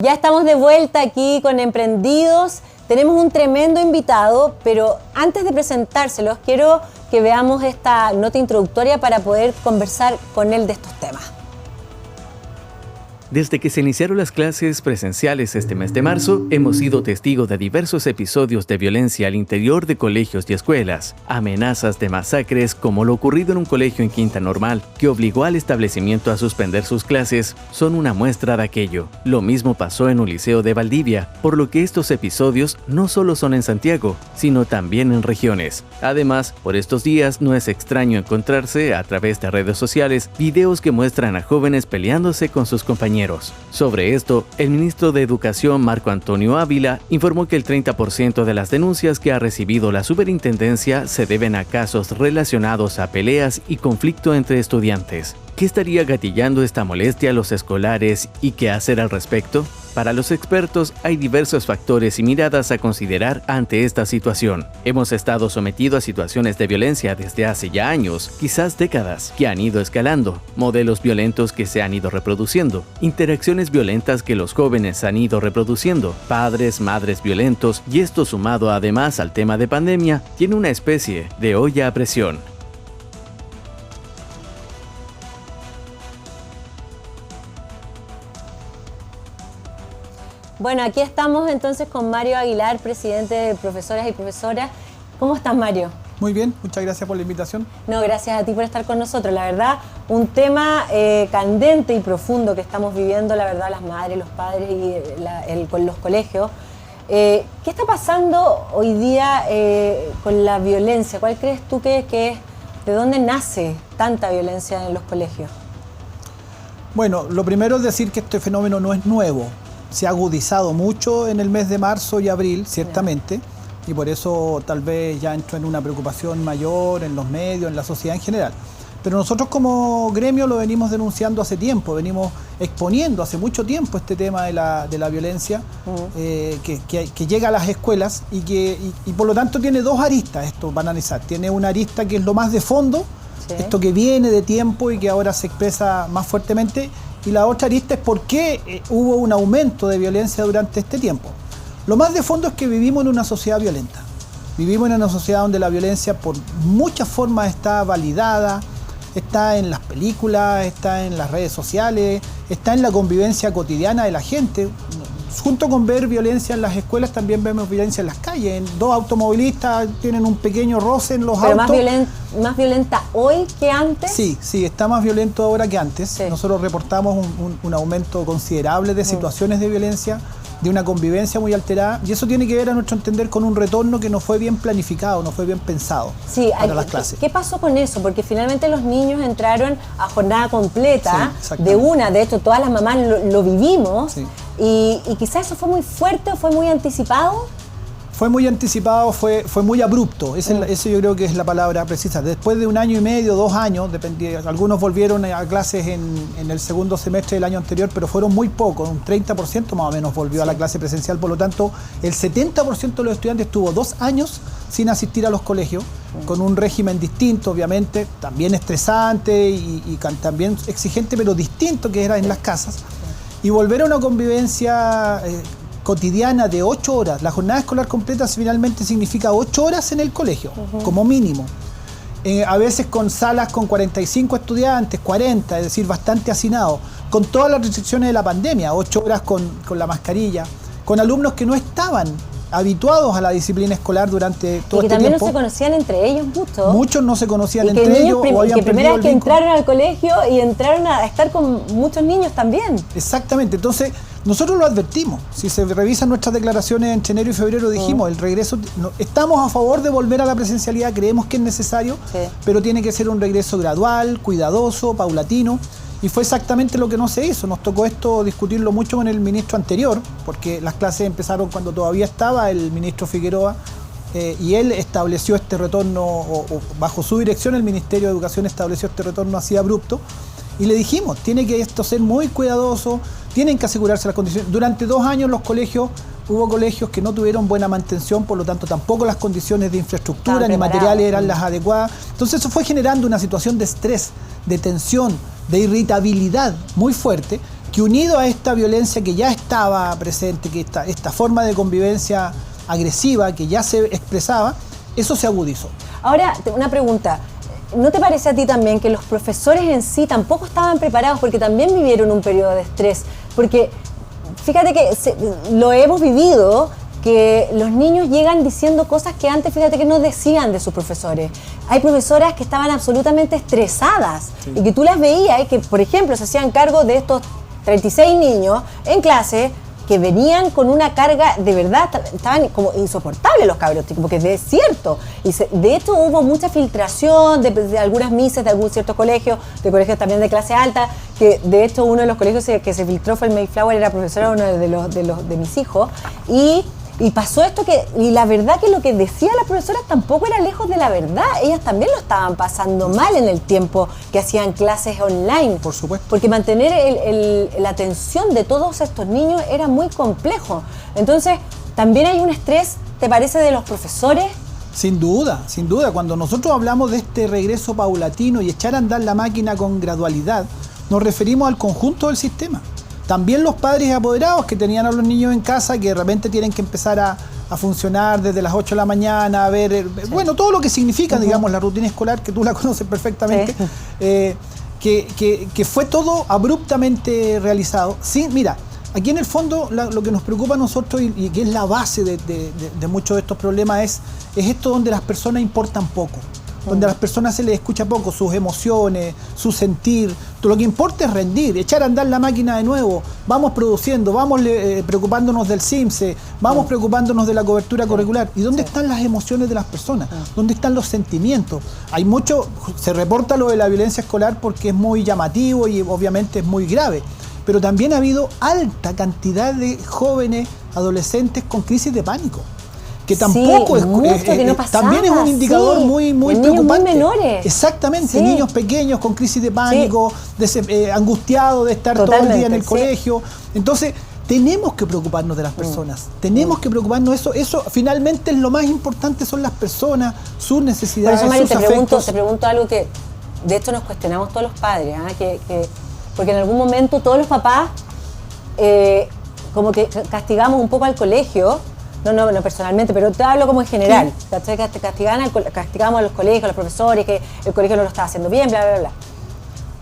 Ya estamos de vuelta aquí con Emprendidos. Tenemos un tremendo invitado, pero antes de presentárselos, quiero que veamos esta nota introductoria para poder conversar con él de estos temas. Desde que se iniciaron las clases presenciales este mes de marzo, hemos sido testigos de diversos episodios de violencia al interior de colegios y escuelas. Amenazas de masacres, como lo ocurrido en un colegio en Quinta Normal, que obligó al establecimiento a suspender sus clases, son una muestra de aquello. Lo mismo pasó en un liceo de Valdivia, por lo que estos episodios no solo son en Santiago, sino también en regiones. Además, por estos días no es extraño encontrarse, a través de redes sociales, videos que muestran a jóvenes peleándose con sus compañeros. Sobre esto, el ministro de Educación, Marco Antonio Ávila, informó que el 30% de las denuncias que ha recibido la superintendencia se deben a casos relacionados a peleas y conflicto entre estudiantes. ¿Qué estaría gatillando esta molestia a los escolares y qué hacer al respecto? Para los expertos, hay diversos factores y miradas a considerar ante esta situación. Hemos estado sometidos a situaciones de violencia desde hace ya años, quizás décadas, que han ido escalando, modelos violentos que se han ido reproduciendo, interacciones violentas que los jóvenes han ido reproduciendo, padres, madres violentos, y esto sumado además al tema de pandemia, tiene una especie de olla a presión. Bueno, aquí estamos entonces con Mario Aguilar, presidente de Profesoras y Profesoras. ¿Cómo estás, Mario? Muy bien, muchas gracias por la invitación. No, gracias a ti por estar con nosotros. La verdad, un tema candente y profundo que estamos viviendo, la verdad, las madres, los padres y con los colegios. ¿Qué está pasando hoy día con la violencia? ¿Cuál crees tú que es? ¿De dónde nace tanta violencia en los colegios? Bueno, lo primero es decir que este fenómeno no es nuevo. Se ha agudizado mucho en el mes de marzo y abril, ciertamente, y por eso tal vez ya entró en una preocupación mayor en los medios, en la sociedad en general. Pero nosotros como gremio lo venimos denunciando hace tiempo, venimos exponiendo hace mucho tiempo este tema de la violencia que llega a las escuelas y por lo tanto tiene dos aristas esto para analizar. Tiene una arista que es lo más de fondo, sí, esto que viene de tiempo y que ahora se expresa más fuertemente, y la otra arista es por qué hubo un aumento de violencia durante este tiempo. Lo más de fondo es que vivimos en una sociedad violenta. Vivimos en una sociedad donde la violencia por muchas formas está validada, está en las películas, está en las redes sociales, está en la convivencia cotidiana de la gente. Junto con ver violencia en las escuelas, también vemos violencia en las calles. Dos automovilistas tienen un pequeño roce en los autos. ¿Pero más violenta hoy que antes? Sí, está más violento ahora que antes. Sí. Nosotros reportamos un aumento considerable de situaciones de violencia, de una convivencia muy alterada, y eso tiene que ver, a nuestro entender, con un retorno que no fue bien planificado, no fue bien pensado para las clases. ¿Qué pasó con eso? Porque finalmente los niños entraron a jornada completa, sí, de hecho todas las mamás lo vivimos, sí. y quizás eso fue muy fuerte o fue muy anticipado. Fue muy anticipado, fue muy abrupto, eso yo creo que es la palabra precisa. Después de 1 año y medio, 2 años, algunos volvieron a clases en el segundo semestre del año anterior, pero fueron muy pocos, un 30% más o menos volvió a la clase presencial, por lo tanto el 70% de los estudiantes tuvo 2 años sin asistir a los colegios, con un régimen distinto, obviamente, también estresante y también exigente, pero distinto que era en las casas, y volver a una convivencia cotidiana de 8 horas. La jornada escolar completa finalmente significa 8 horas en el colegio, como mínimo. A veces con salas con 45 estudiantes, 40, es decir, bastante hacinado, con todas las restricciones de la pandemia, 8 horas con la mascarilla, con alumnos que no estaban habituados a la disciplina escolar durante todo este tiempo. Y que también no se conocían entre ellos mucho. Muchos no se conocían entre ellos o habían perdido el vínculo. Primera vez que entraron al colegio y entraron a estar con muchos niños también. Exactamente, entonces nosotros lo advertimos. Si se revisan nuestras declaraciones entre enero y febrero, dijimos, el regreso, estamos a favor de volver a la presencialidad, creemos que es necesario, sí, pero tiene que ser un regreso gradual, cuidadoso, paulatino. Y fue exactamente lo que no se hizo. Nos tocó esto discutirlo mucho con el ministro anterior, porque las clases empezaron cuando todavía estaba el ministro Figueroa, y él estableció este retorno, o bajo su dirección el Ministerio de Educación estableció este retorno así abrupto, y le dijimos, tiene que esto ser muy cuidadoso, tienen que asegurarse las condiciones. Durante 2 años hubo colegios que no tuvieron buena mantención, por lo tanto tampoco las condiciones de infraestructura ni materiales eran las adecuadas. Entonces eso fue generando una situación de estrés, de tensión, de irritabilidad muy fuerte, que unido a esta violencia que ya estaba presente, que esta forma de convivencia agresiva que ya se expresaba, eso se agudizó. Ahora, una pregunta. ¿No te parece a ti también que los profesores en sí tampoco estaban preparados porque también vivieron un periodo de estrés? Porque fíjate que lo hemos vivido, que los niños llegan diciendo cosas que antes, fíjate que no decían de sus profesores. Hay profesoras que estaban absolutamente estresadas y que tú las veías y que, por ejemplo, se hacían cargo de estos 36 niños en clase que venían con una carga, de verdad, estaban como insoportables los cabros, porque es cierto. Y de hecho hubo mucha filtración de algunas mises de algún cierto colegio, de colegios también de clase alta, que de hecho uno de los colegios que se filtró fue el Mayflower, era profesora uno de mis hijos, y pasó esto y la verdad que lo que decían las profesoras tampoco era lejos de la verdad. Ellas también lo estaban pasando mal en el tiempo que hacían clases online. Por supuesto. Porque mantener la atención de todos estos niños era muy complejo. Entonces, también hay un estrés, ¿te parece, de los profesores? Sin duda, sin duda. Cuando nosotros hablamos de este regreso paulatino y echar a andar la máquina con gradualidad, nos referimos al conjunto del sistema. También los padres apoderados que tenían a los niños en casa, que de repente tienen que empezar a funcionar desde las 8 de la mañana, a ver, bueno, todo lo que significa, digamos, la rutina escolar, que tú la conoces perfectamente, que fue todo abruptamente realizado. Sí, mira, aquí en el fondo lo que nos preocupa a nosotros y que es la base de muchos de estos problemas es esto donde las personas importan poco. Donde a las personas se les escucha poco, sus emociones, su sentir. Lo que importa es rendir, echar a andar la máquina de nuevo. Vamos produciendo, vamos preocupándonos del CIMSE, vamos preocupándonos de la cobertura curricular. ¿Y dónde están las emociones de las personas? ¿Dónde están los sentimientos? Hay mucho, se reporta lo de la violencia escolar porque es muy llamativo y obviamente es muy grave. Pero también ha habido alta cantidad de jóvenes, adolescentes con crisis de pánico. Que tampoco también es un indicador muy preocupante. Muy menores. Exactamente, niños pequeños con crisis de pánico, angustiados de estar todo el día en el colegio. Entonces, tenemos que preocuparnos de las personas, tenemos que preocuparnos de eso finalmente es lo más importante, son las personas, sus necesidades, por eso, Mario, sus afectos. Te pregunto algo que de hecho nos cuestionamos todos los padres, porque en algún momento todos los papás como que castigamos un poco al colegio. No personalmente, pero te hablo como en general. Sí. Castigamos a los colegios, a los profesores, que el colegio no lo estaba haciendo bien, bla, bla, bla.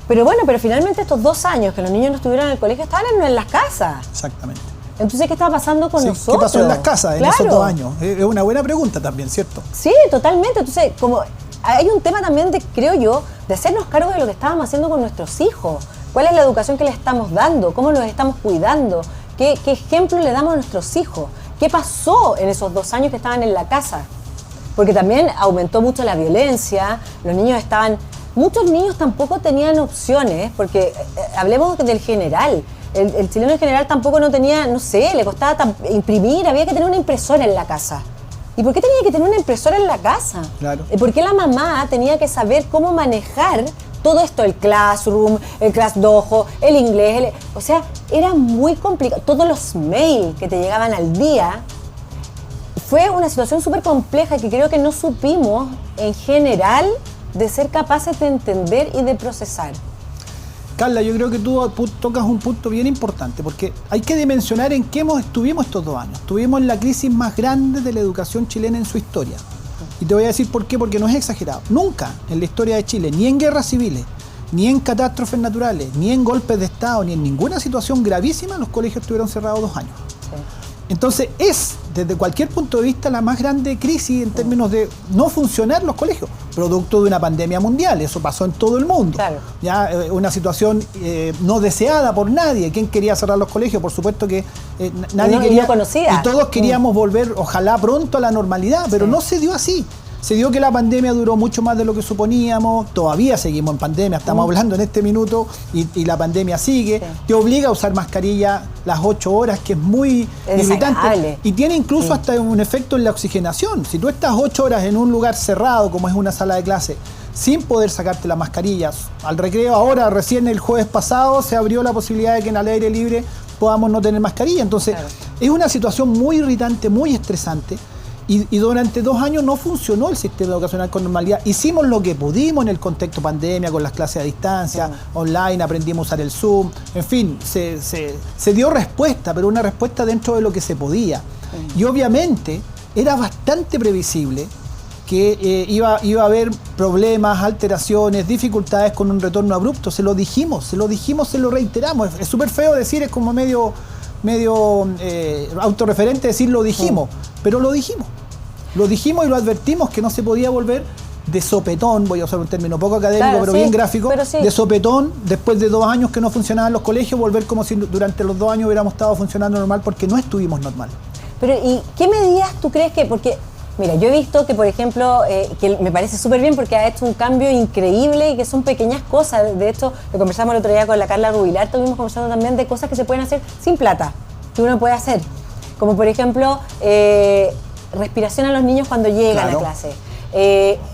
Pero bueno, finalmente estos 2 años que los niños no estuvieron en el colegio estaban en las casas. Exactamente. Entonces, ¿qué estaba pasando con nosotros? ¿Qué pasó en las casas en esos 2 años? Es una buena pregunta también, ¿cierto? Sí, totalmente. Entonces, como hay un tema también creo yo, de hacernos cargo de lo que estábamos haciendo con nuestros hijos. ¿Cuál es la educación que les estamos dando? ¿Cómo los estamos cuidando? ¿Qué ejemplo le damos a nuestros hijos? ¿Qué pasó en esos 2 años que estaban en la casa? Porque también aumentó mucho la violencia, muchos niños tampoco tenían opciones, porque hablemos del general, el chileno en general tampoco no tenía, no sé, le costaba imprimir, había que tener una impresora en la casa. ¿Y por qué tenía que tener una impresora en la casa? Claro. ¿Por qué la mamá tenía que saber cómo manejar todo esto, el Classroom, el ClassDojo, el inglés? O sea, era muy complicado. Todos los mails que te llegaban al día. Fue una situación súper compleja que creo que no supimos, en general, de ser capaces de entender y de procesar. Carla, yo creo que tú tocas un punto bien importante, porque hay que dimensionar en qué estuvimos estos 2 años. Estuvimos en la crisis más grande de la educación chilena en su historia. Y te voy a decir por qué, porque no es exagerado. Nunca en la historia de Chile, ni en guerras civiles, ni en catástrofes naturales, ni en golpes de Estado, ni en ninguna situación gravísima, los colegios estuvieron cerrados 2 años. Sí. Entonces desde cualquier punto de vista, la más grande crisis en términos de no funcionar los colegios, producto de una pandemia mundial. Eso pasó en todo el mundo. Claro. Ya, una situación no deseada por nadie. ¿Quién quería cerrar los colegios? Por supuesto que nadie quería. No conocía. Y todos queríamos volver, ojalá pronto, a la normalidad, pero no se dio así. Se dio que la pandemia duró mucho más de lo que suponíamos, todavía seguimos en pandemia, estamos hablando en este minuto y la pandemia sigue, te obliga a usar mascarilla las 8 horas, que es muy irritante y tiene incluso hasta un efecto en la oxigenación. Si tú estás 8 horas en un lugar cerrado como es una sala de clase, sin poder sacarte las mascarillas, al recreo ahora, recién el jueves pasado, se abrió la posibilidad de que en el aire libre podamos no tener mascarilla, entonces es una situación muy irritante, muy estresante. Y durante 2 años no funcionó el sistema educacional con normalidad. Hicimos lo que pudimos en el contexto pandemia, con las clases a distancia, online, aprendimos a usar el Zoom. En fin, se dio respuesta, pero una respuesta dentro de lo que se podía. Y obviamente era bastante previsible que iba a haber problemas, alteraciones, dificultades con un retorno abrupto. Se lo dijimos, se lo reiteramos. Es súper feo decir, es como medio autorreferente decir lo dijimos, pero lo dijimos. Lo dijimos y lo advertimos que no se podía volver de sopetón, voy a usar un término poco académico, claro, pero sí, bien gráfico, pero sí. De sopetón, después de 2 años que no funcionaban los colegios, volver como si durante los 2 años hubiéramos estado funcionando normal, porque no estuvimos normal. Pero, ¿y qué medidas tú crees que...? Porque, mira, yo he visto que, por ejemplo, que me parece súper bien porque ha hecho un cambio increíble y que son pequeñas cosas. De hecho, lo conversamos el otro día con la Carla Rubilar, estuvimos conversando también de cosas que se pueden hacer sin plata, que uno puede hacer. Como, por ejemplo, respiración a los niños cuando llegan a clase.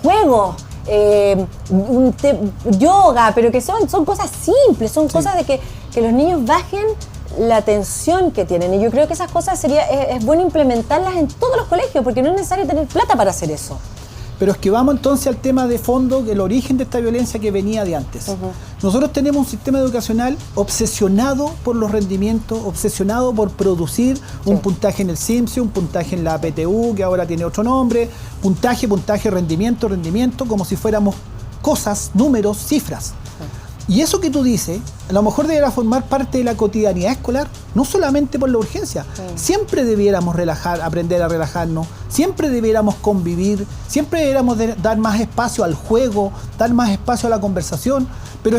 Juegos, yoga, pero que son cosas simples, son cosas de que los niños bajen la tensión que tienen. Y yo creo que esas cosas es bueno implementarlas en todos los colegios, porque no es necesario tener plata para hacer eso. Pero es que vamos entonces al tema de fondo, el origen de esta violencia que venía de antes. Nosotros tenemos un sistema educacional obsesionado por los rendimientos, obsesionado por producir un puntaje en el CIMSE, un puntaje en la PTU, que ahora tiene otro nombre, puntaje, rendimiento, como si fuéramos cosas, números, cifras. Y eso que tú dices, a lo mejor deberá formar parte de la cotidianidad escolar, no solamente por la urgencia. Siempre debiéramos aprender a relajarnos, siempre debiéramos convivir, siempre debiéramos dar más espacio al juego, dar más espacio a la conversación, pero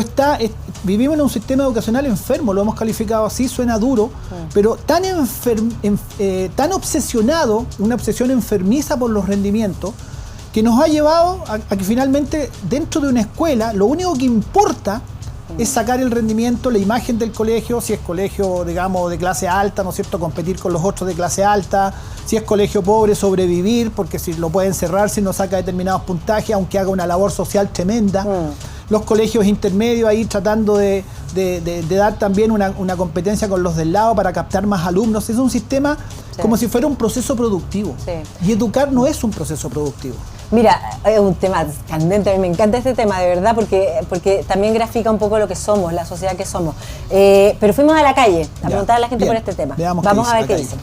vivimos en un sistema educacional enfermo, lo hemos calificado así, suena duro, pero tan obsesionado, una obsesión enfermiza por los rendimientos, que nos ha llevado a que finalmente dentro de una escuela lo único que importa es sacar el rendimiento, la imagen del colegio, si es colegio, digamos, de clase alta, ¿no es cierto?, competir con los otros de clase alta, si es colegio pobre, sobrevivir, porque si lo pueden cerrar si no saca determinados puntajes, aunque haga una labor social tremenda. Los colegios intermedios ahí tratando de dar también una competencia con los del lado para captar más alumnos. Es un sistema como si fuera un proceso productivo. Y educar no es un proceso productivo. Mira, es un tema candente, a mí me encanta este tema, de verdad, porque también grafica un poco lo que somos, la sociedad que somos. Pero fuimos a la calle a preguntar a la gente por este tema. Vamos a ver qué dicen.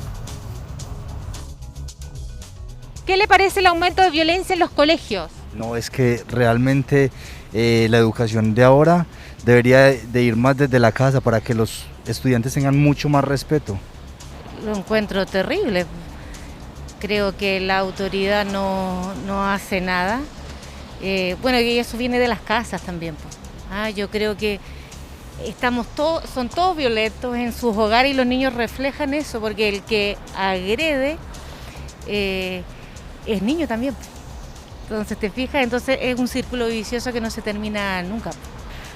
¿Qué le parece el aumento de violencia en los colegios? No, es que realmente la educación de ahora debería de ir más desde la casa para que los estudiantes tengan mucho más respeto. Lo encuentro terrible. Creo que la autoridad no hace nada. Bueno, y eso viene de las casas también. Yo creo que son todos violentos en sus hogares y los niños reflejan eso, porque el que agrede es niño también. Entonces, ¿te fijas? Entonces es un círculo vicioso que no se termina nunca.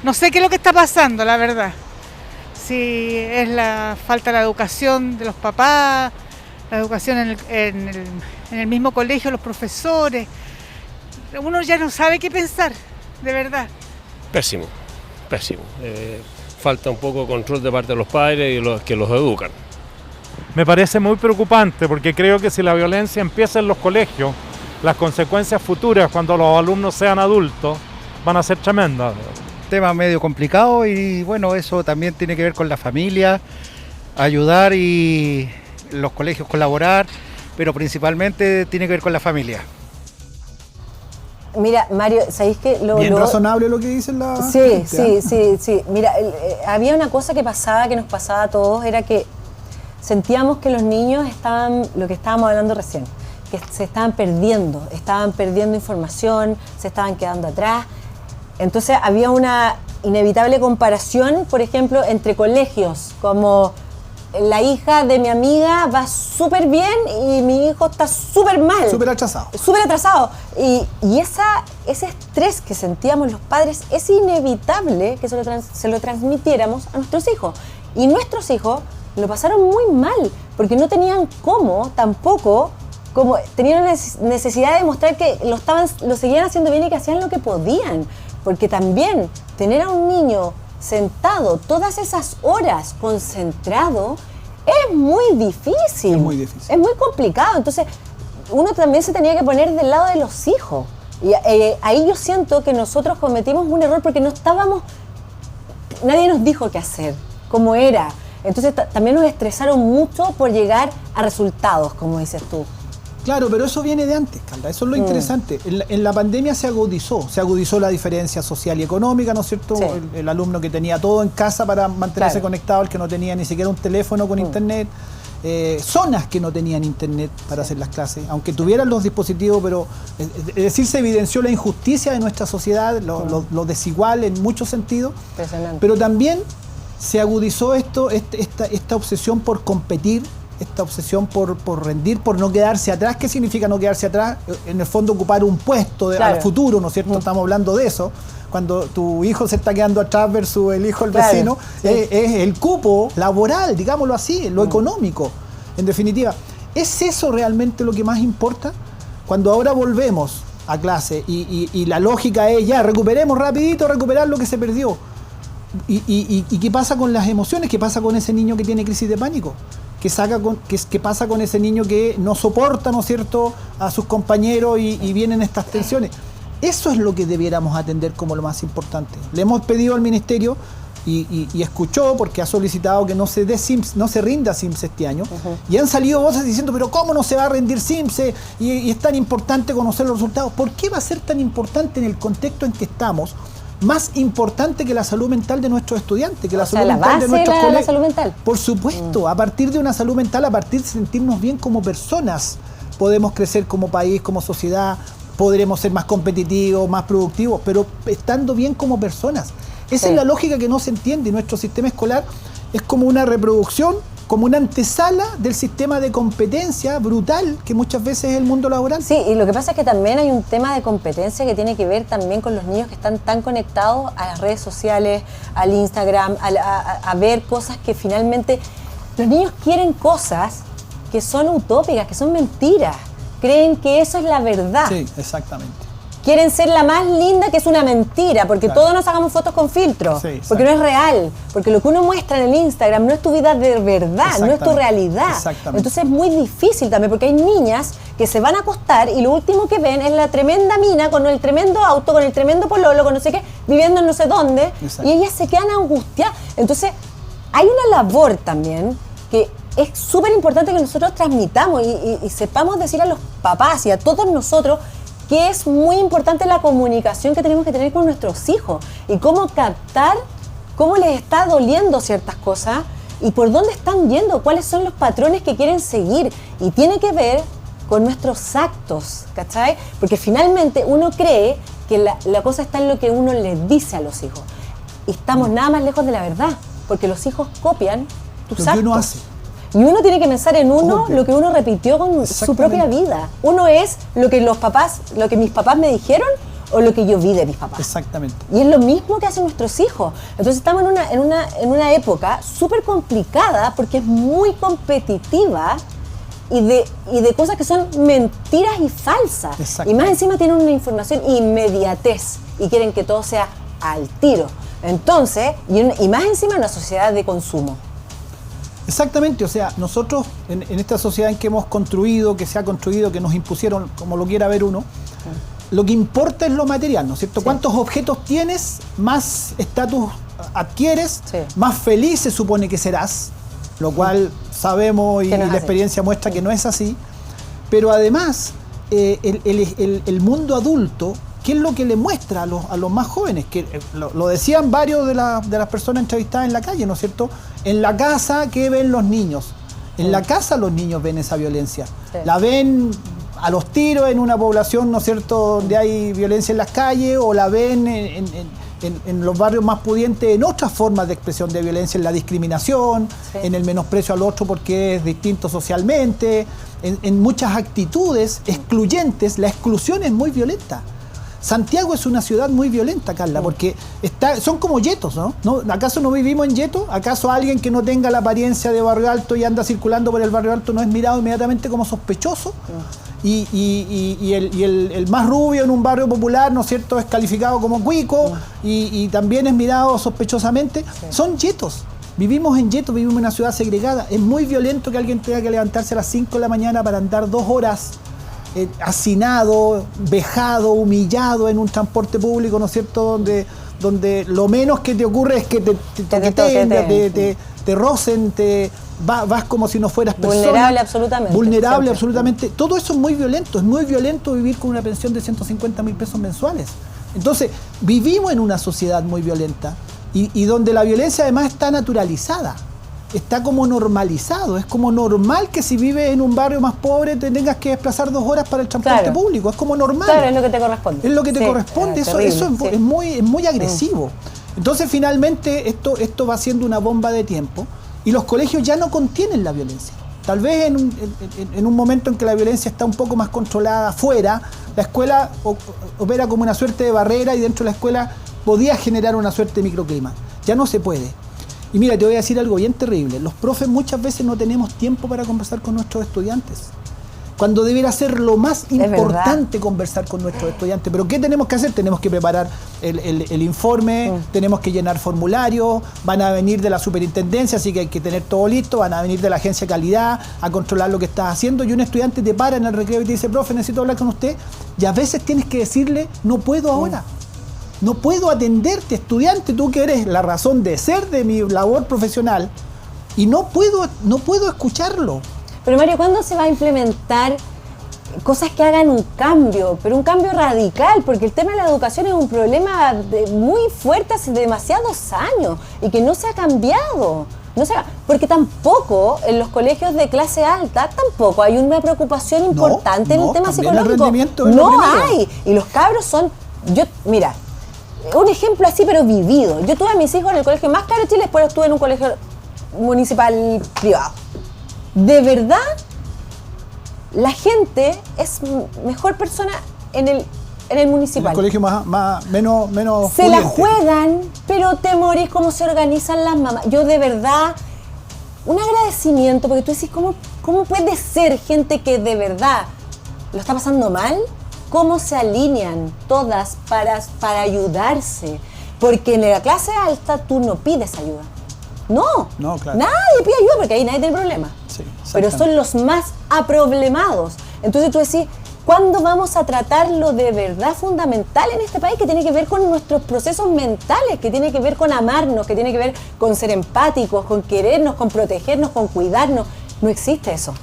No sé qué es lo que está pasando, la verdad. Si es la falta de la educación de los papás, la educación en el mismo colegio, los profesores. Uno ya no sabe qué pensar, de verdad. Pésimo. Falta un poco de control de parte de los padres y los que los educan. Me parece muy preocupante porque creo que si la violencia empieza en los colegios, las consecuencias futuras cuando los alumnos sean adultos van a ser tremendas. Tema medio complicado y bueno, eso también tiene que ver con la familia, ayudar y los colegios colaborar, pero principalmente tiene que ver con la familia. Mira, Mario, ¿sabéis que bien razonable lo que dicen la gente? Sí. Mira, había una cosa que nos pasaba a todos, era que sentíamos que los niños estaban, lo que estábamos hablando recién, que se estaban perdiendo información, se estaban quedando atrás. Entonces había una inevitable comparación, por ejemplo, entre colegios, como la hija de mi amiga va súper bien y mi hijo está súper mal. Súper atrasado. Súper atrasado. Y ese estrés que sentíamos los padres es inevitable que se lo transmitiéramos a nuestros hijos. Y nuestros hijos lo pasaron muy mal, porque no tenían tenían la necesidad de demostrar que lo seguían haciendo bien y que hacían lo que podían. Porque también tener a un niño sentado todas esas horas concentrado es muy difícil. Es muy difícil. Es muy complicado. Entonces, uno también se tenía que poner del lado de los hijos. Y ahí yo siento que nosotros cometimos un error porque nadie nos dijo qué hacer, cómo era. Entonces también nos estresaron mucho por llegar a resultados, como dices tú. Claro, pero eso viene de antes, Carla, eso es lo interesante. En la pandemia se agudizó la diferencia social y económica, ¿no es cierto? Sí. El alumno que tenía todo en casa para mantenerse conectado, el que no tenía ni siquiera un teléfono con internet, zonas que no tenían internet para hacer las clases, aunque tuvieran los dispositivos, pero es decir, se evidenció la injusticia de nuestra sociedad, lo desigual en muchos sentidos, pero también se agudizó esta obsesión por competir, esta obsesión por rendir, por no quedarse atrás. ¿Qué significa no quedarse atrás? En el fondo ocupar un puesto al futuro, ¿no es cierto? Estamos hablando de eso. Cuando tu hijo se está quedando atrás versus el hijo del vecino, es el cupo laboral, digámoslo así, lo económico. En definitiva, ¿es eso realmente lo que más importa? Cuando ahora volvemos a clase y la lógica es ya, recuperemos rapidito, recuperar lo que se perdió. ¿Y qué pasa con las emociones? ¿Qué pasa con ese niño que tiene crisis de pánico? ¿Qué pasa con ese niño que no soporta, ¿no es cierto?, a sus compañeros y vienen estas tensiones? Eso es lo que debiéramos atender como lo más importante. Le hemos pedido al Ministerio y escuchó, porque ha solicitado que no se rinda CIMSE este año, y han salido voces diciendo, pero ¿cómo no se va a rendir CIMSE? Y es tan importante conocer los resultados. ¿Por qué va a ser tan importante en el contexto en que estamos? Más importante que la salud mental de nuestros estudiantes, que la salud mental de nuestros colegios. ¿La salud mental? Por supuesto, a partir de una salud mental, a partir de sentirnos bien como personas, podemos crecer como país, como sociedad, podremos ser más competitivos, más productivos, pero estando bien como personas. Esa es la lógica que no se entiende, y nuestro sistema escolar es como una reproducción, como una antesala del sistema de competencia brutal que muchas veces es el mundo laboral. Sí, y lo que pasa es que también hay un tema de competencia que tiene que ver también con los niños que están tan conectados a las redes sociales, al Instagram, a ver cosas que finalmente... Los niños quieren cosas que son utópicas, que son mentiras. Creen que eso es la verdad. Sí, exactamente. Quieren ser la más linda, que es una mentira, porque todos nos sacamos fotos con filtro, porque no es real, porque lo que uno muestra en el Instagram no es tu vida de verdad, no es tu realidad. Entonces es muy difícil también, porque hay niñas que se van a acostar y lo último que ven es la tremenda mina con el tremendo auto, con el tremendo pololo, con no sé qué, viviendo en no sé dónde, y ellas se quedan angustiadas. Entonces hay una labor también que es súper importante que nosotros transmitamos y sepamos decir a los papás y a todos nosotros que es muy importante la comunicación que tenemos que tener con nuestros hijos y cómo captar cómo les está doliendo ciertas cosas y por dónde están yendo, cuáles son los patrones que quieren seguir. Y tiene que ver con nuestros actos, ¿cachai? Porque finalmente uno cree que la cosa está en lo que uno les dice a los hijos. Y estamos nada más lejos de la verdad, porque los hijos copian tus actos. Lo que uno hace. Y uno tiene que pensar en lo que uno repitió con su propia vida. Uno es lo que mis papás me dijeron o lo que yo vi de mis papás. Exactamente. Y es lo mismo que hacen nuestros hijos. Entonces estamos en una época súper complicada porque es muy competitiva y de cosas que son mentiras y falsas. Y más encima tienen una información inmediatez y quieren que todo sea al tiro. Entonces, y más encima una sociedad de consumo. Exactamente, o sea, nosotros en esta sociedad en que hemos construido, que se ha construido, que nos impusieron, como lo quiera ver uno, lo que importa es lo material, ¿no es cierto? ¿Cuántos objetos tienes? Más estatus adquieres, más feliz se supone que serás, lo cual sabemos y la experiencia muestra que no es así. Pero además, el mundo adulto, ¿qué es lo que le muestra a los más jóvenes? Que lo decían varios de las personas entrevistadas en la calle, ¿no es cierto? En la casa, ¿qué ven los niños? En la casa los niños ven esa violencia. La ven a los tiros en una población, ¿no es cierto?, donde hay violencia en las calles, o la ven en los barrios más pudientes en otras formas de expresión de violencia, en la discriminación, en el menosprecio al otro porque es distinto socialmente, en muchas actitudes excluyentes. La exclusión es muy violenta. Santiago es una ciudad muy violenta, Carla, porque son como yetos, ¿no? ¿Acaso no vivimos en yetos? ¿Acaso alguien que no tenga la apariencia de Barrio Alto y anda circulando por el Barrio Alto no es mirado inmediatamente como sospechoso? Y el más rubio en un barrio popular, ¿no es cierto?, es calificado como cuico y también es mirado sospechosamente. Son yetos. Vivimos en yetos, vivimos en una ciudad segregada. Es muy violento que alguien tenga que levantarse a las 5 de la mañana para andar 2 horas hacinado, vejado, humillado en un transporte público, ¿no es cierto?, donde lo menos que te ocurre es que te toqueteen, te rocen, vas como si no fueras persona. Vulnerable absolutamente. Vulnerable siempre. absolutamente. Todo eso es muy violento vivir con una pensión de 150.000 pesos mensuales. Entonces, vivimos en una sociedad muy violenta y donde la violencia además está naturalizada. Está como normalizado, es como normal que si vives en un barrio más pobre te tengas que desplazar 2 horas para el transporte público, es como normal. Claro, es lo que te corresponde. Es lo que te corresponde, eso es muy agresivo. Entonces finalmente esto va siendo una bomba de tiempo y los colegios ya no contienen la violencia. Tal vez en un momento en que la violencia está un poco más controlada afuera, la escuela opera como una suerte de barrera y dentro de la escuela podía generar una suerte de microclima. Ya no se puede. Y mira, te voy a decir algo bien terrible. Los profes muchas veces no tenemos tiempo para conversar con nuestros estudiantes. Cuando debiera ser lo más importante conversar con nuestros estudiantes. Pero ¿qué tenemos que hacer? Tenemos que preparar el informe, tenemos que llenar formularios, van a venir de la superintendencia, así que hay que tener todo listo, van a venir de la agencia de calidad a controlar lo que estás haciendo. Y un estudiante te para en el recreo y te dice, profe, necesito hablar con usted. Y a veces tienes que decirle, no puedo ahora. No puedo atenderte, estudiante, tú que eres la razón de ser de mi labor profesional y no puedo escucharlo. Pero Mario, ¿cuándo se va a implementar cosas que hagan un cambio, pero un cambio radical? Porque el tema de la educación es un problema muy fuerte hace demasiados años y que no se ha cambiado. Porque tampoco en los colegios de clase alta tampoco hay una preocupación importante en el tema psicológico. No hay. Y los cabros son... Mira, un ejemplo así pero vivido. Yo tuve a mis hijos en el colegio más caro de Chile, después estuve en un colegio municipal privado. De verdad, la gente es mejor persona en el municipal. En el colegio menos se la juegan, pero te morís cómo se organizan las mamás. Yo de verdad, un agradecimiento, porque tú decís, ¿cómo puede ser gente que de verdad lo está pasando mal? ¿Cómo se alinean todas para ayudarse? Porque en la clase alta tú no pides ayuda. No, claro. Nadie pide ayuda porque ahí nadie tiene problema. Sí, pero son los más aproblemados. Entonces tú decís, ¿cuándo vamos a tratar lo de verdad fundamental en este país que tiene que ver con nuestros procesos mentales, que tiene que ver con amarnos, que tiene que ver con ser empáticos, con querernos, con protegernos, con cuidarnos? No existe eso.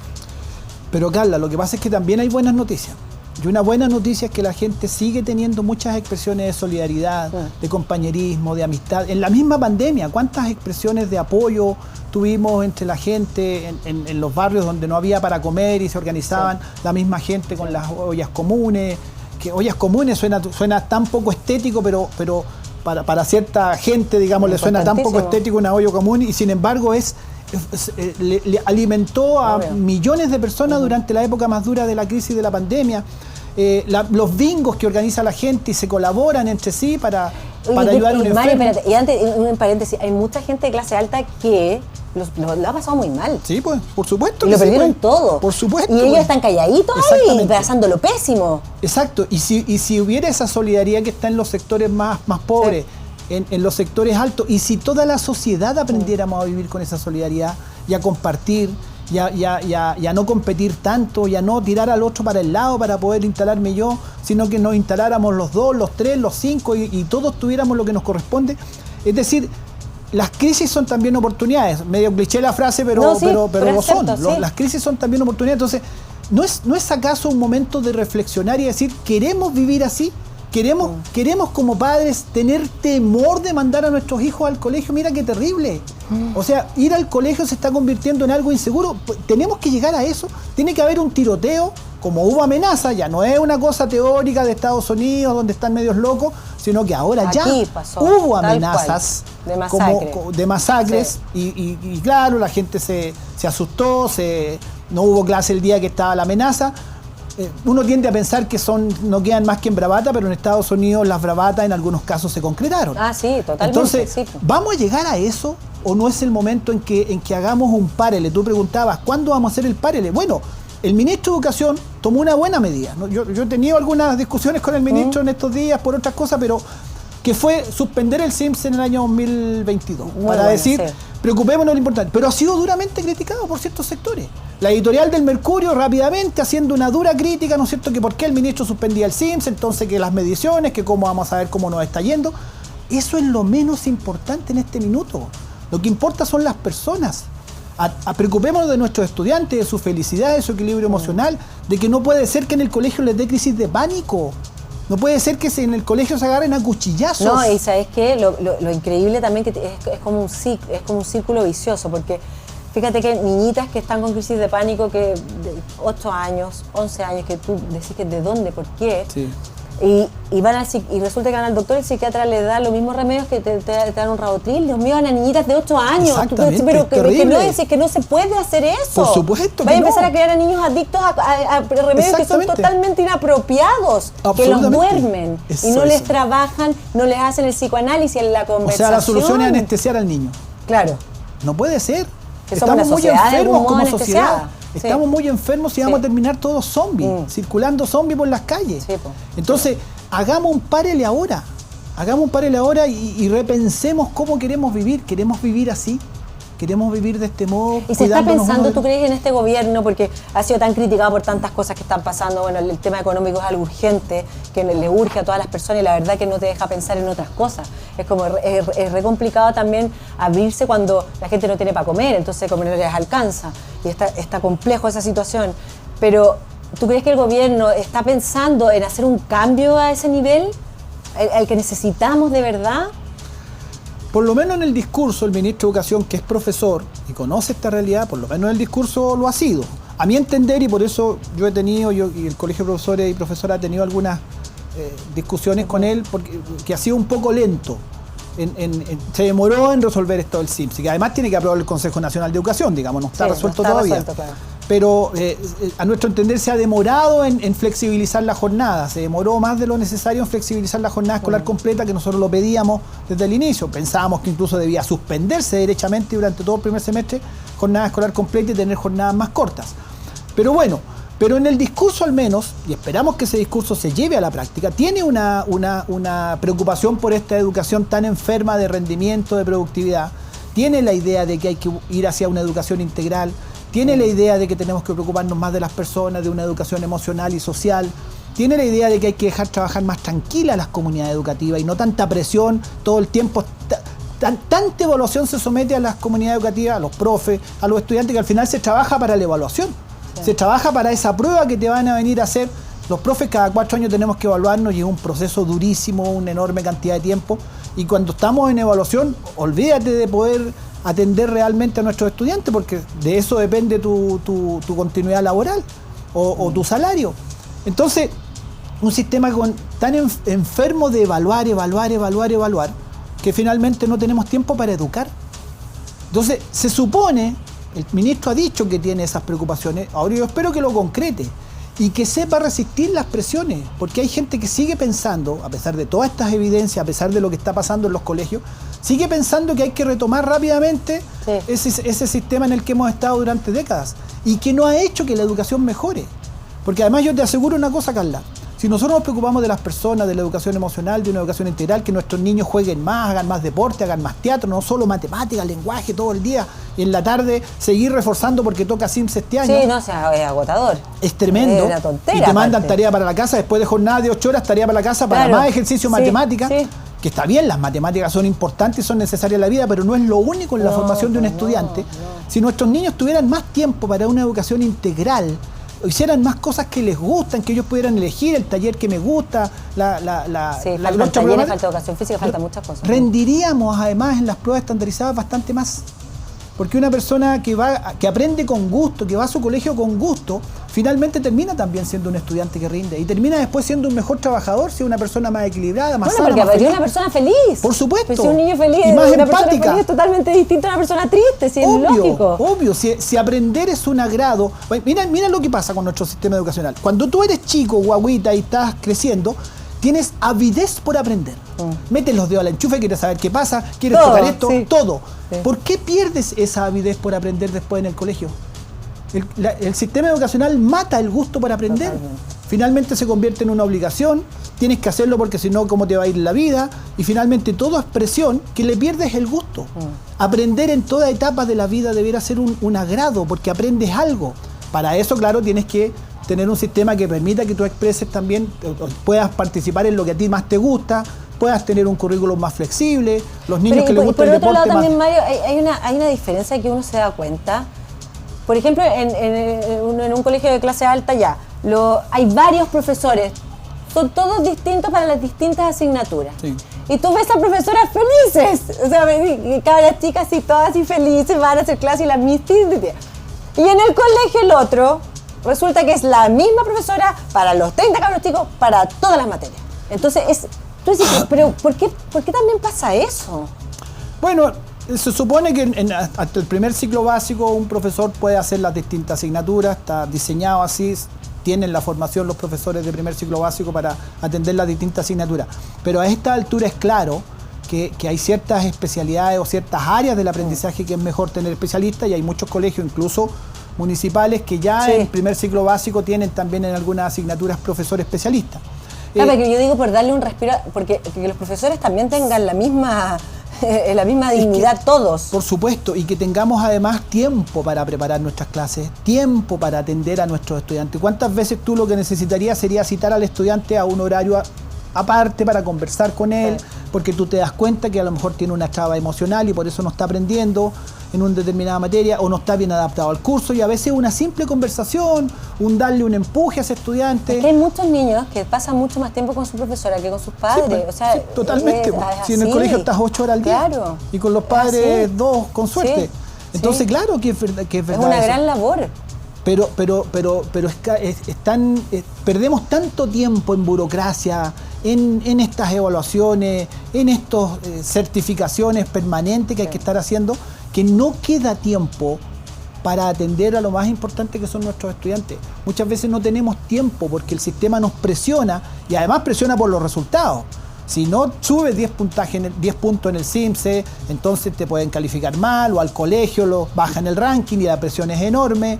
Pero Carla, lo que pasa es que también hay buenas noticias. Y una buena noticia es que la gente sigue teniendo muchas expresiones de solidaridad, de compañerismo, de amistad. En la misma pandemia, ¿cuántas expresiones de apoyo tuvimos entre la gente en los barrios donde no había para comer y se organizaban la misma gente con las ollas comunes? Que ollas comunes suena tan poco estético, pero para cierta gente, digamos, le suena tan poco estético una olla común y sin embargo le alimentó a millones de personas durante la época más dura de la crisis de la pandemia. Los bingos que organiza la gente y se colaboran entre sí para ayudar a un enfermo. Espérate, y antes, un paréntesis, hay mucha gente de clase alta que lo ha pasado muy mal. Sí, pues, por supuesto. Y lo perdieron todo. Por supuesto. Y ellos están calladitos ahí, pasándolo pésimo. Exacto. Y si hubiera esa solidaridad que está en los sectores más pobres, en los sectores altos, y si toda la sociedad aprendiéramos a vivir con esa solidaridad y a compartir, y a no competir tanto, y a no tirar al otro para el lado para poder instalarme yo, sino que nos instaláramos los 2, los 3, los 5 y todos tuviéramos lo que nos corresponde. Es decir, las crisis son también oportunidades. Medio cliché la frase, pero lo son. Las crisis son también oportunidades. Entonces, ¿no es acaso un momento de reflexionar y decir, ¿queremos vivir así? ¿Queremos como padres tener temor de mandar a nuestros hijos al colegio? Mira qué terrible. O sea, ir al colegio se está convirtiendo en algo inseguro. Tenemos que llegar a eso. Tiene que haber un tiroteo, como hubo amenaza, ya no es una cosa teórica de Estados Unidos donde están medios locos, sino que ahora ya hubo amenazas de masacres y claro, la gente se asustó, no hubo clase el día que estaba la amenaza. Uno tiende a pensar que no quedan más que en bravata, pero en Estados Unidos las bravatas en algunos casos se concretaron. Sí, totalmente. Entonces, ¿vamos a llegar a eso o no es el momento en que hagamos un párele? Tú preguntabas, ¿cuándo vamos a hacer el párele? Bueno, el ministro de Educación tomó una buena medida. Yo he tenido algunas discusiones con el ministro en estos días por otras cosas, pero que fue suspender el SIMS en el año 2022, Muy para bueno, decir, sí. preocupémonos de lo importante. Pero ha sido duramente criticado por ciertos sectores. La editorial del Mercurio rápidamente haciendo una dura crítica, ¿no es cierto?, que por qué el ministro suspendía el SIMS, entonces que las mediciones, que cómo vamos a ver cómo nos está yendo. Eso es lo menos importante en este minuto. Lo que importa son las personas. Preocupémonos de nuestros estudiantes, de su felicidad, de su equilibrio emocional, de que no puede ser que en el colegio les dé crisis de pánico. No puede ser que en el colegio se agarren a cuchillazos. No, y ¿sabes qué? Lo increíble también que es como un círculo vicioso, porque fíjate que niñitas que están con crisis de pánico, que de 8 años, 11 años, que tú decís que de dónde, por qué, Sí. y resulta que van al doctor y el psiquiatra le da los mismos remedios que te dan un Rabotril. Dios mío, van a niñitas de 8 años. Exactamente, Pero es terrible. que no se puede hacer eso. Por supuesto que Vaya a empezar no. a crear a niños adictos a remedios que son Exactamente. totalmente inapropiados, que los Absolutamente. duermen Eso, y no les eso. trabajan, no les hacen el psicoanálisis en la O conversación. sea, la solución es anestesiar al niño. Claro. No puede ser. Que somos Estamos una muy sociedad de enfermos algún como modo sociedad. anestesiada. Sí. Estamos muy enfermos y vamos a terminar todos zombies, circulando zombies por las calles. Sí, po. Entonces, hagamos un párele ahora. Hagamos un párele ahora y repensemos cómo queremos vivir. ¿Queremos vivir así? ¿Queremos vivir de este modo? Y se está cuidándonos pensando, uno de- ¿tú crees, en este gobierno? Porque ha sido tan criticado por tantas cosas que están pasando. Bueno, el tema económico es algo urgente, que le urge a todas las personas y la verdad que no te deja pensar en otras cosas. Es como, es re complicado también abrirse cuando la gente no tiene para comer, entonces comer no les alcanza. Y está complejo esa situación. Pero, ¿tú crees que el gobierno está pensando en hacer un cambio a ese nivel? ¿El que necesitamos de verdad? Por lo menos en el discurso, el ministro de Educación, que es profesor y conoce esta realidad, por lo menos en el discurso lo ha sido. A mi entender, y por eso yo he tenido, y el Colegio de Profesores y Profesoras ha tenido algunas discusiones con él, porque que ha sido un poco lento. Se demoró en resolver esto del SIMS, que además tiene que aprobar el Consejo Nacional de Educación, digamos, no está Sí, resuelto no está todavía. resuelto, claro. Pero a nuestro entender se ha demorado en flexibilizar la jornada, se demoró más de lo necesario en flexibilizar la jornada escolar completa, que nosotros lo pedíamos desde el inicio. Pensábamos que incluso debía suspenderse derechamente durante todo el primer semestre jornada escolar completa y tener jornadas más cortas. Pero bueno, pero en el discurso al menos, y esperamos que ese discurso se lleve a la práctica, tiene una preocupación por esta educación tan enferma de rendimiento, de productividad, tiene la idea de que hay que ir hacia una educación integral, tiene la idea de que tenemos que preocuparnos más de las personas, de una educación emocional y social, tiene la idea de que hay que dejar trabajar más tranquila a las comunidades educativas y no tanta presión todo el tiempo. Tanta evaluación se somete a las comunidades educativas, a los profes, a los estudiantes, que al final se trabaja para la evaluación. Sí. Se trabaja para esa prueba que te van a venir a hacer. Los profes cada 4 años tenemos que evaluarnos y es un proceso durísimo, una enorme cantidad de tiempo. Y cuando estamos en evaluación, olvídate de poder atender realmente a nuestros estudiantes, porque de eso depende tu continuidad laboral o tu salario. Entonces, un sistema tan enfermo de evaluar, que finalmente no tenemos tiempo para educar. Entonces, se supone, el ministro ha dicho que tiene esas preocupaciones, ahora yo espero que lo concrete y que sepa resistir las presiones, porque hay gente que sigue pensando, a pesar de todas estas evidencias, a pesar de lo que está pasando en los colegios, sigue pensando que hay que retomar rápidamente ese sistema en el que hemos estado durante décadas y que no ha hecho que la educación mejore. Porque además yo te aseguro una cosa, Carla, si nosotros nos preocupamos de las personas, de la educación emocional, de una educación integral, que nuestros niños jueguen más, hagan más deporte, hagan más teatro, no solo matemáticas, lenguaje todo el día, y en la tarde seguir reforzando porque toca SIMS este año. Sí, no, o sea, es agotador. Es tremendo. Es una tontera, y te mandan aparte. tarea para la casa, después de jornada de 8 horas, tarea para la casa, para Claro. más ejercicio Sí, matemática. sí. Que está bien, las matemáticas son importantes y son necesarias en la vida, pero no es lo único en la formación de un estudiante. Si nuestros niños tuvieran más tiempo para una educación integral, hicieran más cosas que les gustan, que ellos pudieran elegir el taller que me gusta, Sí, falta talleres, falta educación física, falta muchas cosas. rendiríamos además en las pruebas estandarizadas bastante más. Porque una persona que aprende con gusto, que va a su colegio con gusto, finalmente termina también siendo un estudiante que rinde y termina después siendo un mejor trabajador, si es una persona más equilibrada, más Bueno, sana, porque más es feliz. una persona feliz. Por supuesto. Pues si un niño feliz, Y más una persona empática. feliz es totalmente distinta a una persona triste, si es lógico. Obvio, si aprender es un agrado. Mira lo que pasa con nuestro sistema educacional. Cuando tú eres chico, guaguita, y estás creciendo, tienes avidez por aprender. Metes los dedos al enchufe, quieres saber qué pasa, quieres Todo, tocar esto, sí. todo. Sí. ¿Por qué pierdes esa avidez por aprender después en el colegio? el sistema educacional mata el gusto por aprender. Totalmente. Finalmente se convierte en una obligación, tienes que hacerlo porque si no, ¿cómo te va a ir la vida? Y finalmente todo es presión que le pierdes el gusto. Aprender en toda etapa de la vida debiera ser un agrado porque aprendes algo. Para eso, claro, tienes que tener un sistema que permita que tú expreses también, puedas participar en lo que a ti más te gusta, puedas tener un currículum más flexible, los niños que les gusta el deporte por otro lado más... también, Mario, hay una diferencia que uno se da cuenta. Por ejemplo, en un colegio de clase alta ya, hay varios profesores, son todos distintos para las distintas asignaturas. Sí. Y tú ves a profesoras felices, o sea, cabras chicas y todas así felices, van a hacer clase y las mismas. Y en el colegio el otro, resulta que es la misma profesora para los 30 cabros chicos, para todas las materias. Entonces, tú dices, pero ¿por qué también pasa eso? Bueno, se supone que hasta el primer ciclo básico un profesor puede hacer las distintas asignaturas, está diseñado así, tienen la formación los profesores de primer ciclo básico para atender las distintas asignaturas. Pero a esta altura es claro que hay ciertas especialidades o ciertas áreas del aprendizaje que es mejor tener especialistas y hay muchos colegios, incluso municipales, que ya en primer ciclo básico tienen también en algunas asignaturas profesores especialistas. Claro, que yo digo por darle un respiro, porque que los profesores también tengan la misma dignidad todos. Por supuesto, y que tengamos además tiempo para preparar nuestras clases, tiempo para atender a nuestros estudiantes. ¿Cuántas veces tú lo que necesitarías sería citar al estudiante a un horario aparte para conversar con él? Sí. Porque tú te das cuenta que a lo mejor tiene una traba emocional y por eso no está aprendiendo en una determinada materia o no está bien adaptado al curso, y a veces una simple conversación, darle un empuje a ese estudiante. Es que hay muchos niños que pasan mucho más tiempo con su profesora que con sus padres. Sí, pues, o sea, sí, totalmente. Si en el colegio estás 8 horas al día, claro, y con los padres 2 con suerte. Sí, entonces, claro que es verdad. Es una gran labor. Pero perdemos tanto tiempo en burocracia, en estas evaluaciones, en estas certificaciones permanentes que hay que estar haciendo, que no queda tiempo para atender a lo más importante que son nuestros estudiantes. Muchas veces no tenemos tiempo porque el sistema nos presiona y además presiona por los resultados. Si no subes 10 puntos en el CIMSE, entonces te pueden calificar mal, o al colegio lo bajan el ranking y la presión es enorme.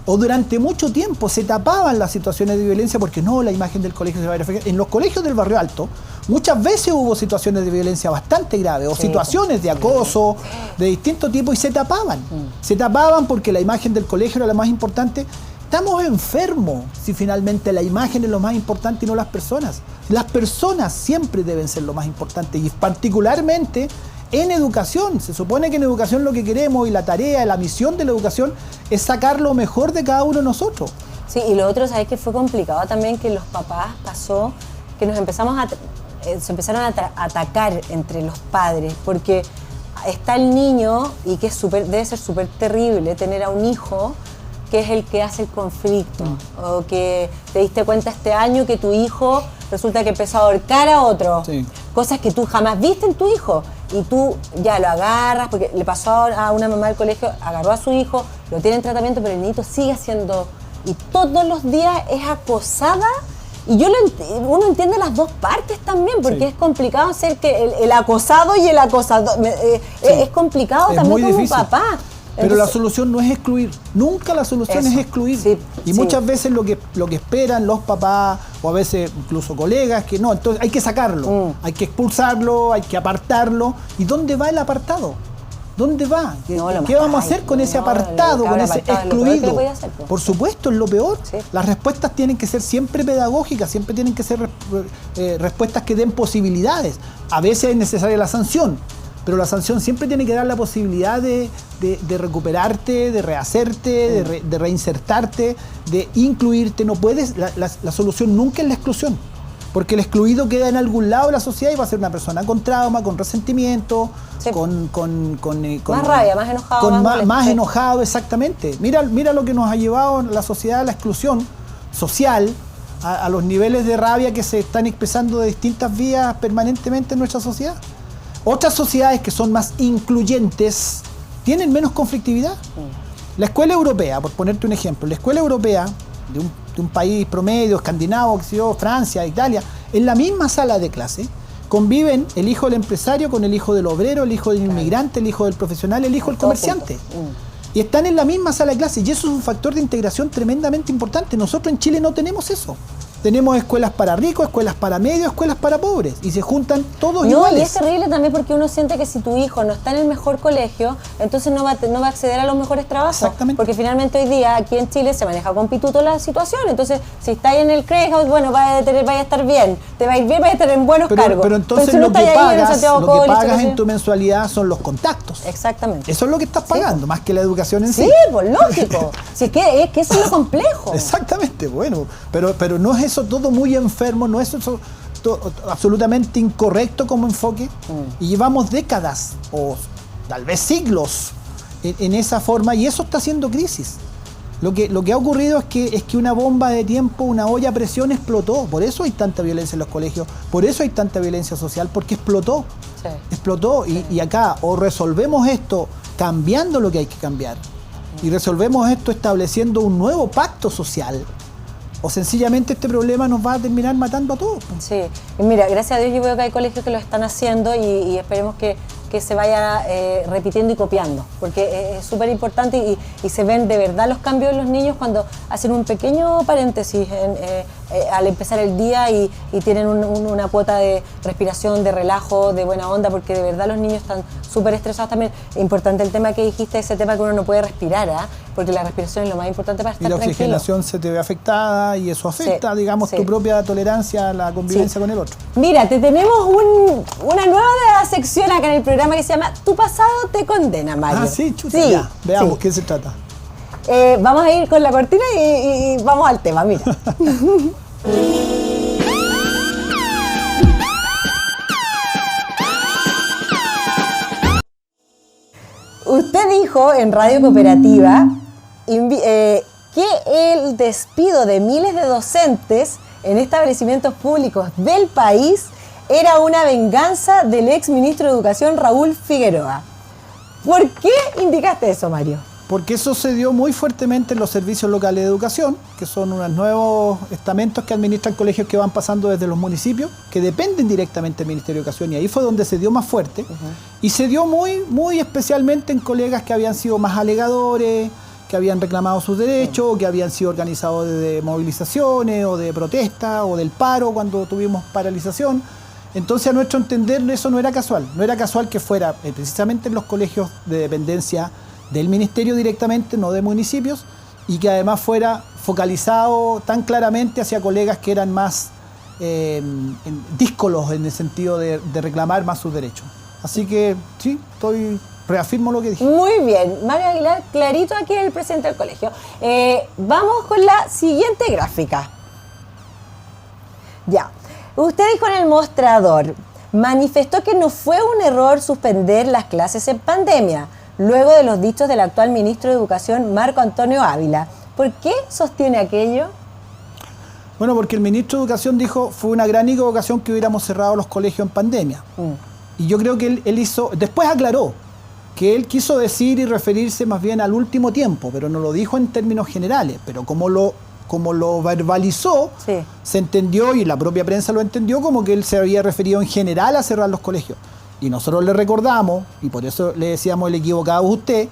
O durante mucho tiempo se tapaban las situaciones de violencia porque no, la imagen del colegio se va a reflejar. En los colegios del Barrio Alto muchas veces hubo situaciones de violencia bastante graves o situaciones de acoso de distintos tipos y se tapaban. Se tapaban porque la imagen del colegio era la más importante. Estamos enfermos si finalmente la imagen es lo más importante y no las personas. Las personas siempre deben ser lo más importante y particularmente en educación. Se supone que en educación lo que queremos y la tarea, la misión de la educación es sacar lo mejor de cada uno de nosotros. Sí, y lo otro, ¿sabes qué fue complicado también? Que los papás pasó, que se empezaron a atacar entre los padres, porque está el niño y que debe ser súper terrible tener a un hijo que es el que hace el conflicto, o que te diste cuenta este año que tu hijo resulta que empezó a ahorcar a otro, cosas que tú jamás viste en tu hijo, y tú ya lo agarras, porque le pasó a una mamá del colegio, agarró a su hijo, lo tiene en tratamiento, pero el niñito sigue haciendo, y todos los días es acosada, y uno entiende las dos partes también, porque es complicado ser que el acosado y el acosador, es complicado es también como difícil. Papá. Pero entonces, la solución no es excluir, nunca la solución es excluir. Y muchas veces lo que esperan los papás, o a veces incluso colegas, que no, entonces hay que sacarlo, hay que expulsarlo, hay que apartarlo. ¿Y dónde va el apartado? ¿Dónde va? ¿Qué vamos a hacer con ese apartado, con ese excluido? Por supuesto, es lo peor. Las respuestas tienen que ser siempre pedagógicas, siempre tienen que ser respuestas que den posibilidades. A veces es necesaria la sanción, pero la sanción siempre tiene que dar la posibilidad de recuperarte, de rehacerte, de reinsertarte, de incluirte. No puedes, la solución nunca es la exclusión, porque el excluido queda en algún lado de la sociedad y va a ser una persona con trauma, con resentimiento, con más rabia, más enojado. Más enojado, exactamente. Mira lo que nos ha llevado la sociedad a la exclusión social, a los niveles de rabia que se están expresando de distintas vías permanentemente en nuestra sociedad. Otras sociedades que son más incluyentes tienen menos conflictividad. La escuela europea, por ponerte un ejemplo, la escuela europea de un país promedio, escandinavo, Francia, Italia, en la misma sala de clase conviven el hijo del empresario con el hijo del obrero, el hijo del inmigrante, el hijo del profesional, el hijo del comerciante. y están en la misma sala de clases, y eso es un factor de integración tremendamente importante. Nosotros en Chile no tenemos eso. Tenemos escuelas para ricos, escuelas para medios, escuelas para pobres, y se juntan todos iguales. Y es terrible también porque uno siente que si tu hijo no está en el mejor colegio, entonces no va a acceder a los mejores trabajos. Exactamente. Porque finalmente hoy día aquí en Chile se maneja con pituto la situación. Entonces, si estáis en el Craig House, bueno, vaya a estar bien, te va a ir bien, vaya a estar en buenos cargos. Pero entonces si no lo que estáis ahí en pagas, Santiago College, en tu mensualidad son los contactos. Exactamente. Eso es lo que estás pagando, más que la educación en sí. Sí, pues lógico. Si es que eso es lo complejo. Exactamente, bueno, pero no es eso todo muy enfermo, no es eso absolutamente incorrecto como enfoque, y llevamos décadas o tal vez siglos en esa forma, y eso está haciendo crisis. Lo que ha ocurrido es que una bomba de tiempo, una olla a presión explotó. Por eso hay tanta violencia en los colegios, por eso hay tanta violencia social, porque explotó. Sí. Explotó. Sí. Y acá o resolvemos esto cambiando lo que hay que cambiar, y resolvemos esto estableciendo un nuevo pacto social, o sencillamente este problema nos va a terminar matando a todos. Sí, y mira, gracias a Dios yo veo que hay colegios que lo están haciendo y esperemos que se vaya repitiendo y copiando, porque es súper importante y se ven de verdad los cambios en los niños cuando hacen un pequeño paréntesis al empezar el día y tienen una cuota de respiración, de relajo, de buena onda, porque de verdad los niños están súper estresados también. Importante el tema que dijiste, ese tema que uno no puede respirar, porque la respiración es lo más importante para estar tranquilo. Y la oxigenación se te ve afectada y eso afecta, digamos, tu propia tolerancia a la convivencia con el otro. Mira, tenemos una nueva sección acá en el programa que se llama Tu pasado te condena, Mario. Ah, sí, chuta, ya. Veamos, ¿qué se trata? Vamos a ir con la cortina y vamos al tema, mira. Usted dijo en Radio Cooperativa que el despido de miles de docentes en establecimientos públicos del país era una venganza del ex ministro de Educación Raúl Figueroa. ¿Por qué indicaste eso, Mario? Porque eso se dio muy fuertemente en los servicios locales de educación, que son unos nuevos estamentos que administran colegios que van pasando desde los municipios, que dependen directamente del Ministerio de Educación, y ahí fue donde se dio más fuerte. Y se dio muy especialmente en colegas que habían sido más alegadores, que habían reclamado sus derechos, o que habían sido organizados de movilizaciones o de protestas o del paro cuando tuvimos paralización. Entonces, a nuestro entender, eso no era casual. No era casual que fuera precisamente en los colegios de dependencia del ministerio directamente, no de municipios, y que además fuera focalizado tan claramente hacia colegas que eran más díscolos en el sentido de reclamar más sus derechos. Así que sí, reafirmo lo que dije. Muy bien, Mario Aguilar, clarito aquí el presidente del colegio. Vamos con la siguiente gráfica. Ya. Usted dijo en el mostrador, manifestó que no fue un error suspender las clases en pandemia, luego de los dichos del actual ministro de Educación, Marco Antonio Ávila. ¿Por qué sostiene aquello? Bueno, porque el ministro de Educación dijo, fue una gran equivocación que hubiéramos cerrado los colegios en pandemia. Y yo creo que él hizo, después aclaró que él quiso decir y referirse más bien al último tiempo, pero no lo dijo en términos generales, pero como lo verbalizó, sí, se entendió, y la propia prensa lo entendió, como que él se había referido en general a cerrar los colegios. Y nosotros le recordamos, y por eso le decíamos el equivocado a usted,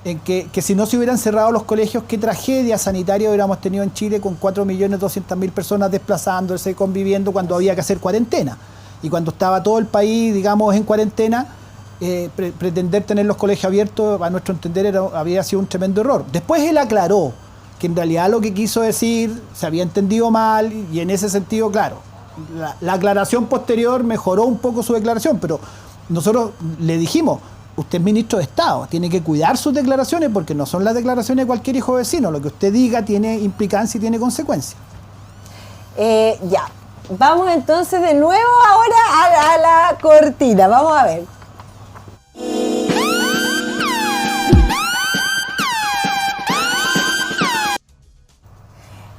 en que si no se hubieran cerrado los colegios, qué tragedia sanitaria hubiéramos tenido en Chile con 4.200.000 personas desplazándose, conviviendo cuando había que hacer cuarentena. Y cuando estaba todo el país, digamos, en cuarentena, pretender tener los colegios abiertos, a nuestro entender, había sido un tremendo error. Después él aclaró que en realidad lo que quiso decir se había entendido mal, y en ese sentido, claro, la aclaración posterior mejoró un poco su declaración, pero nosotros le dijimos, usted es ministro de Estado, tiene que cuidar sus declaraciones porque no son las declaraciones de cualquier hijo vecino, lo que usted diga tiene implicancia y tiene consecuencia. Ya, vamos entonces de nuevo ahora a la cortina, vamos a ver.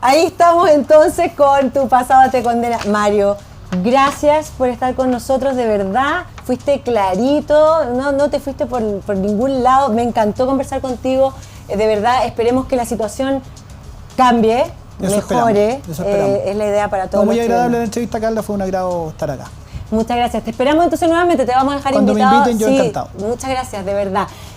Ahí estamos entonces con Tu pasado te condena. Mario, gracias por estar con nosotros, de verdad, fuiste clarito, no te fuiste por ningún lado, me encantó conversar contigo, de verdad, esperemos que la situación cambie, eso mejore, esperamos. Es la idea para todos. Muy agradable la entrevista, Carla, fue un agrado estar acá. Muchas gracias, te esperamos entonces nuevamente, te vamos a dejar cuando invitado. Me inviten, yo encantado. Muchas gracias, de verdad.